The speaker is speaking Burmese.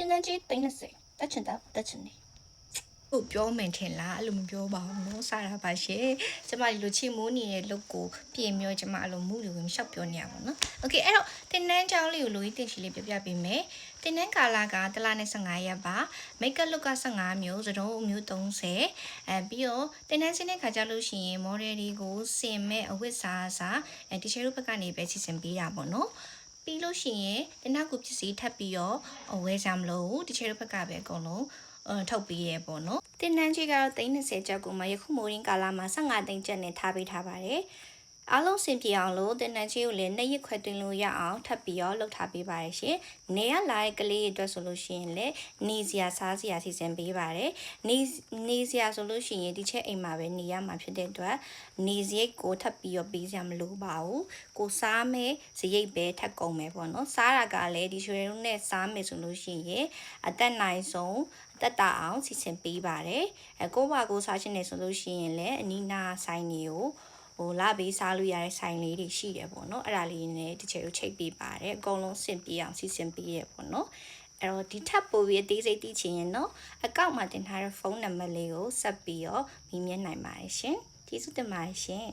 တင်းတန်းကြီး30တက်ချင်တာတက်ချင်နေကိုပြောမယ်ထင်လားအဲ့လိုမပြောပါဘူးနော်စားတာပါရှင်ကျမဒီလိုချီမိုးနေတဲ့လုတ်ကိုပြင်မျောကျမအဲ့လိုမူတွေဝင်ရှောက်ပြောနေရပါတော့โอเคအဲ့တော့တင်နန်းချောင်းလေးကိုလိုကြီးတင်ရှိလေးပြပြပေးမယ်တင်နန်းကာလာကတလနဲ့15ရက်ပါမိတ်ကပ်လုတ်က15မျိုးစတုံးအမျိုး30ပြီးတော့တင်နန်းစင်းတဲ့ခါကြလို့ရှိရင်မော်ဒယ်တွေကိုစင်မဲ့အဝတ်စားတီရှယ်တို့ဘက်ကနေပဲစီစဉ်ပေးတာပေါ့နော်ပြီးလို့ရှိရင်တင်နောက်ကိုပစ္စည်းထပ်ပြီးတော့ဝယ်ကြမလို့တီရှယ်တို့ဘက်ကပဲအကုန်လုံးထုတ်ပေးရပေါ့နော်တင်နန်းကြီးကတော့30ကျပ်ကိုမှယခုမိုးရင်းကာလမှာ15သိန်းကျပ်နဲ့ထားပေးထားပါတယ်အားလုံးစင်ပြေအောင်လို့တင်နန်းကြီးကိုလည်းနှစ်ရက်ခွဲတင်လို့ရအောင်ထပ်ပြီးတော့လုပ်ထားပေးပါတယ်ရှင်နေရလာတဲ့ကလေးတွေအတွက်ဆိုလို့ရှိရင်လည်းနေစရာစားစရာစီစဉ်ပေးပါတယ်နေစရာဆိုလို့ရှိရင်ဒီချက်အိမ်မှာပဲနေရမှာဖြစ်တဲ့အတွက်နေစရိတ်ကိုထပ်ပြီးတော့ပေးစရာမလိုပါဘူးကိုစားမယ်စရိတ်ပဲထပ်ကုန်မယ်ပေါ့နော်စားတာကလည်းဒီရွှေရုံးနဲ့စားမယ်ဆိုလို့ရှိရင်အသက်နိုင်ဆုံးတက်တာအောင်စီစဉ်ပေးပါတယ်ကိုယ့်ဘာကိုစားချင်တယ်ဆိုလို့ရှိရင်လည်းအနီးနားဆိုင်တွေကိုလာပြီးစားလို့ရတဲ့ဆိုင်လေးတွေရှိတယ်ပေါ့နော်အဲ့ဒါလေးနဲ့ဒီချက်ကိုချိတ်ပေးပါတယ်အကုန်လုံးစင်ပြေအောင်စီစဉ်ပေးရပေါ့နော်အဲ့တော့ဒီထပ်ပို့ပြီးအသေးစိတ်သိချင်ရင်တော့အကောင့်မှာတင်ထားတဲ့ဖုန်းနံပါတ်လေးကိုဆက်ပြီးတော့မြင်နိုင်ပါတယ်ရှင်ကျေးဇူးတင်ပါတယ်ရှင်